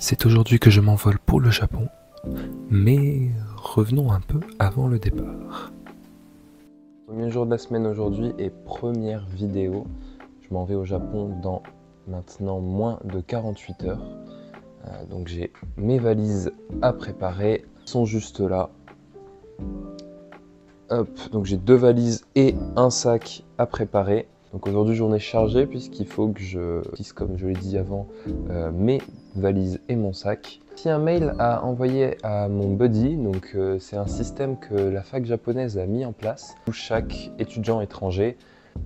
C'est aujourd'hui que je m'envole pour le Japon, mais revenons un peu avant le départ. Premier jour de la semaine aujourd'hui et première vidéo. Je m'en vais au Japon dans maintenant moins de 48 heures. Donc j'ai mes valises à préparer, elles sont juste là. Hop, donc j'ai 2 valises et un sac à préparer. Donc aujourd'hui journée chargée puisqu'il faut que je fixe, comme je l'ai dit avant, mes valises et mon sac. J'ai un mail à envoyer à mon buddy, donc c'est un système que la fac japonaise a mis en place où chaque étudiant étranger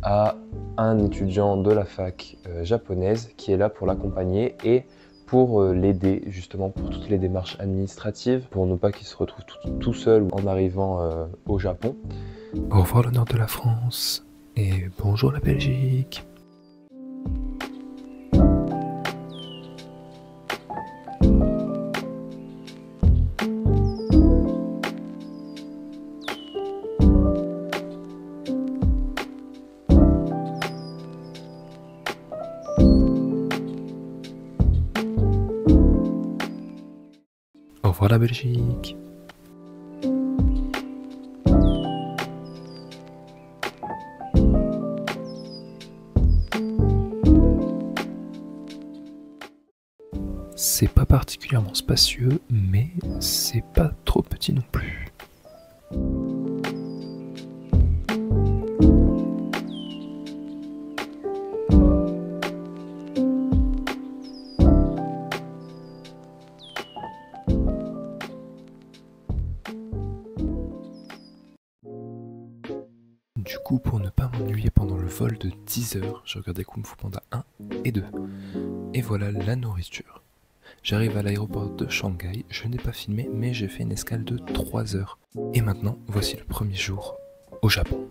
a un étudiant de la fac japonaise qui est là pour l'accompagner et pour l'aider justement pour toutes les démarches administratives, pour ne pas qu'il se retrouve tout seul en arrivant au Japon. Au revoir le nord de la France et bonjour la Belgique. Au revoir la Belgique. C'est pas particulièrement spacieux, mais c'est pas trop petit non plus. Du coup, pour ne pas m'ennuyer pendant le vol de 10 heures, j'ai regardé Kung Fu Panda 1 et 2. Et voilà la nourriture. J'arrive à l'aéroport de Shanghai, je n'ai pas filmé, mais j'ai fait une escale de 3 heures. Et maintenant, voici le premier jour au Japon.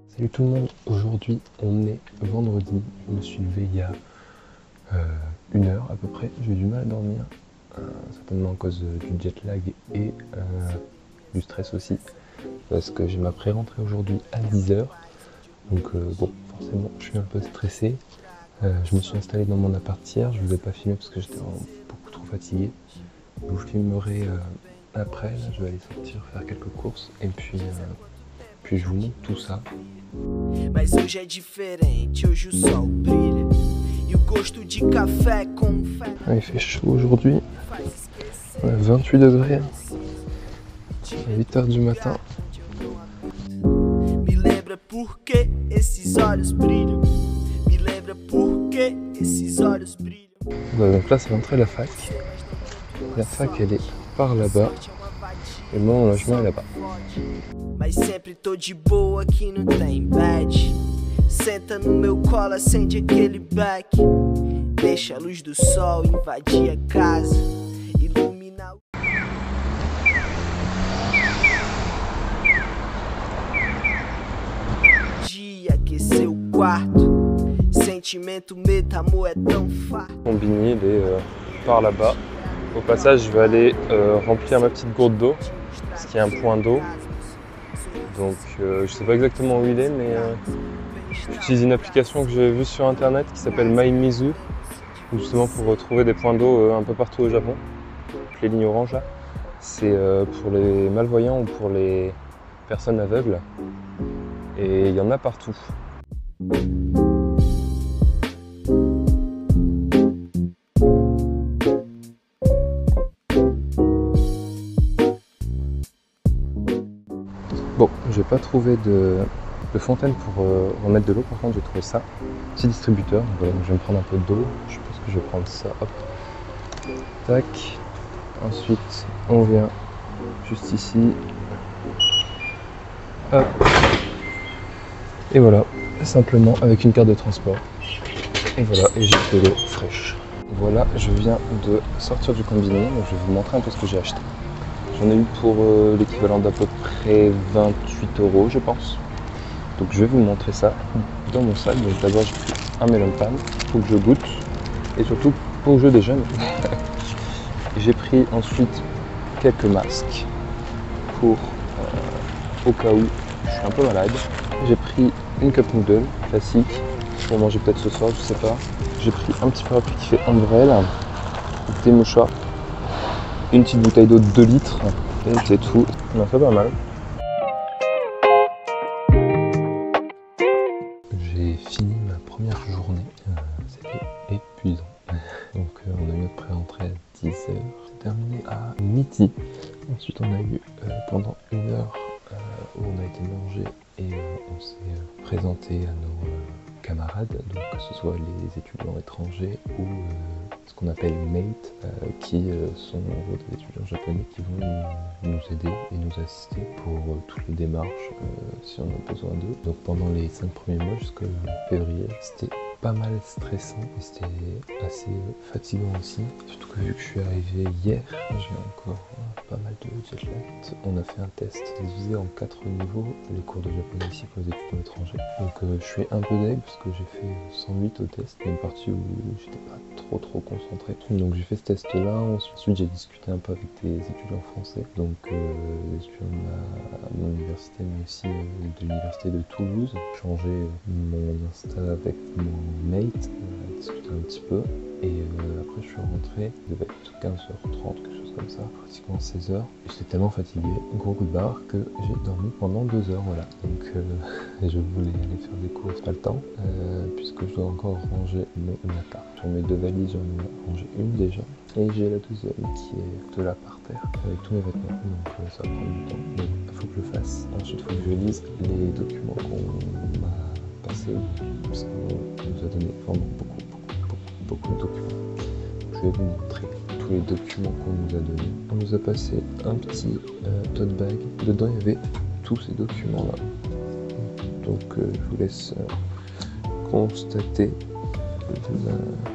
Salut tout le monde, aujourd'hui on est vendredi, je me suis levé il y a 1 heure à peu près, j'ai eu du mal à dormir, certainement à cause du jet lag et du stress aussi, parce que j'ai ma pré-rentrée aujourd'hui à 10 heures, donc bon, forcément je suis un peu stressé. Je me suis installé dans mon appart hier, je ne vous ai pas filmé parce que j'étais vraiment beaucoup trop fatigué. Je vous filmerai après, là, je vais aller sortir faire quelques courses et puis je vous montre tout ça. Mas hoje é diferente, hoje o sol brilha e o gosto de café com fé. Il fait chaud aujourd'hui, on a 28 degrés, 8 h du matin. Me lembra por que esses olhos brilham. Me lembra por que esses olhos brilham. Donc là c'est l'entrée de la fac. La fac elle est par là-bas et mon logement est là-bas. Mas sempre tô de boa que não tem bad. Senta no meu colo, acende aquele back. Deixa a luz do sol invadir a casa, iluminar o dia, aquecer o quarto. Sentimento, medo, amor é tão farto. Combini, il est par là-bas. Au passage, je vais aller remplir ma petite gourde d'eau, parce qu'il y a un point d'eau. Donc je sais pas exactement où il est, mais j'utilise une application que j'ai vue sur internet qui s'appelle MyMizu, justement pour retrouver des points d'eau un peu partout au Japon. Les lignes oranges là, c'est pour les malvoyants ou pour les personnes aveugles. Et il y en a partout. Bon, j'ai pas trouvé de fontaine pour remettre de l'eau, par contre j'ai trouvé ça. Petit distributeur, donc voilà, je vais me prendre un peu d'eau, je pense que je vais prendre ça, hop. Tac. Ensuite, on vient juste ici. Hop. Et voilà, simplement avec une carte de transport. Et voilà, et j'ai de l'eau fraîche. Voilà, je viens de sortir du combiné, donc je vais vous montrer un peu ce que j'ai acheté. J'en ai eu pour l'équivalent d'à peu près 28 €, je pense. Donc je vais vous montrer ça dans mon sac. Donc d'abord j'ai pris un melon pan pour que je goûte et surtout pour que je déjeune. J'ai pris ensuite quelques masques pour au cas où je suis un peu malade. J'ai pris une cup noodle classique pour manger peut-être ce soir, je sais pas. J'ai pris un petit parapluie qui fait ombrelle. des mouchoirs, une petite bouteille d'eau de 2 litres, et c'est tout. On en fait pas mal. J'ai fini ma première journée, c'était épuisant. Donc on a eu notre pré-entrée à 10h, c'est terminé à midi. Ensuite on a eu pendant 1 heure où on a été manger et on s'est présenté à nos camarades, donc que ce soit les étudiants étrangers ou ce qu'on appelle mates, qui sont en gros des étudiants japonais qui vont nous aider et nous assister pour toutes les démarches si on a besoin d'eux. Donc pendant les 5 premiers mois jusqu'à février, c'était pas mal stressant et c'était assez fatigant aussi, surtout que vu que je suis arrivé hier, j'ai encore pas mal de jet lag. On a fait un test divisé en 4 niveaux, les cours de japonais ici pour les étudiants étrangers. Donc je suis un peu deg parce que j'ai fait 108 au test, il y a une partie où j'étais pas trop concentré. Donc j'ai fait ce test là, ensuite j'ai discuté un peu avec des étudiants français, donc des étudiants de mon université mais aussi de l'université de Toulouse. J'ai changé mon Insta avec mon mate, on a discuté un petit peu et après je suis rentré, il devait être 15h30, quelque chose comme ça, pratiquement 16h. J'étais tellement fatigué, gros coup de barre, que j'ai dormi pendant 2 heures, voilà. Donc je voulais aller faire des courses, pas le temps, puisque je dois encore ranger mes matas. Sur mes 2 valises, j'en ai rangé une déjà, et j'ai la deuxième qui est de là par terre, avec tous mes vêtements, donc ça va prendre du temps, mais il faut que je le fasse. Ensuite il faut que je lise les documents qu'on m'a passé, parce qu'on nous a donné vraiment beaucoup de documents. Je vais vous montrer tous les documents qu'on nous a donnés. On nous a passé un petit tote bag. Dedans il y avait tous ces documents là. Donc je vous laisse constater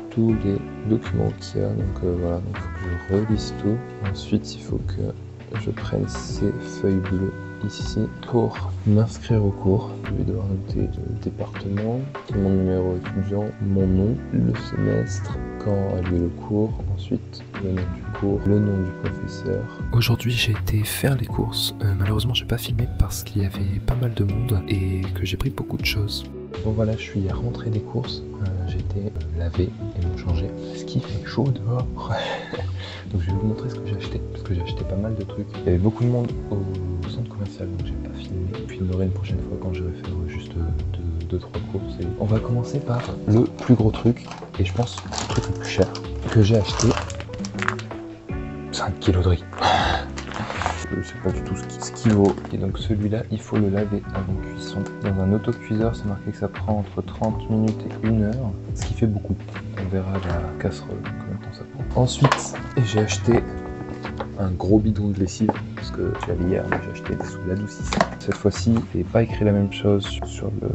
tous les documents qu'il y a. Donc voilà, il faut que je relise tout. Ensuite il faut que je prenne ces feuilles bleues ici pour m'inscrire au cours. Je vais devoir noter le département, mon numéro étudiant, mon nom, le semestre, quand a lieu le cours, ensuite le nom du cours, le nom du professeur. Aujourd'hui j'ai été faire les courses, malheureusement j'ai pas filmé parce qu'il y avait pas mal de monde et que j'ai pris beaucoup de choses. Bon voilà, je suis rentré des courses, j'ai été lavé et me changer parce qu'il fait chaud dehors. Donc je vais vous montrer ce que j'ai acheté, parce que j'ai acheté pas mal de trucs. Il y avait beaucoup de monde au centre commercial, donc j'ai pas filmé. Puis il y en aurait une prochaine fois quand j'irai faire juste 2-3 courses. Et on va commencer par le plus gros truc, et je pense le truc le plus cher que j'ai acheté. 5 kilos de riz. Je sais pas du tout ce qu'il vaut. Et donc celui-là, il faut le laver avant cuisson. Dans un autocuiseur, c'est marqué que ça prend entre 30 minutes et 1 heure, ce qui fait beaucoup. On verra la casserole combien de temps ça prend. Ensuite, j'ai acheté un gros bidon de lessive, parce que j'avais hier, mais j'ai acheté des sous l'adoucissant. Cette fois-ci, il n'est pas écrit la même chose sur le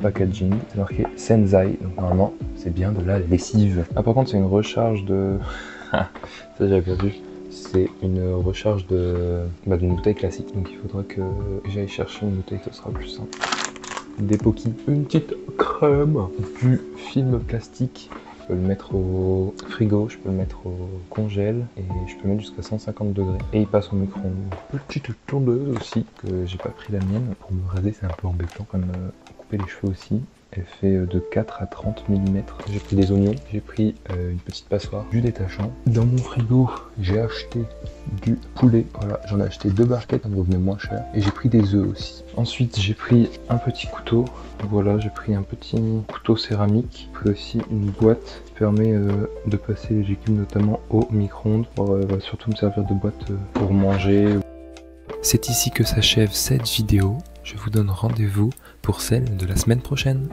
packaging. C'est marqué Senzai, donc normalement, c'est bien de la lessive. Ah, par contre, c'est une recharge de... ça, j'avais pas vu. C'est une recharge d'une bouteille classique, donc il faudra que j'aille chercher une bouteille, ce sera plus simple. Des Pocky, une petite crème, du film plastique, je peux le mettre au frigo, je peux le mettre au congèle et je peux le mettre jusqu'à 150 degrés et il passe au micro-ondes. Petite tondeuse aussi, que j'ai pas pris la mienne, pour me raser c'est un peu embêtant, comme couper les cheveux aussi. Elle fait de 4 à 30 mm. J'ai pris des oignons, j'ai pris une petite passoire, du détachant. Dans mon frigo, j'ai acheté du poulet. Voilà, j'en ai acheté 2 barquettes, ça me revenait moins cher. Et j'ai pris des œufs aussi. Ensuite, j'ai pris un petit couteau. Voilà, j'ai pris un petit couteau céramique. J'ai pris aussi une boîte qui permet de passer les légumes notamment au micro-ondes. Elle va surtout me servir de boîte pour manger. C'est ici que s'achève cette vidéo. Je vous donne rendez-vous pour celle de la semaine prochaine.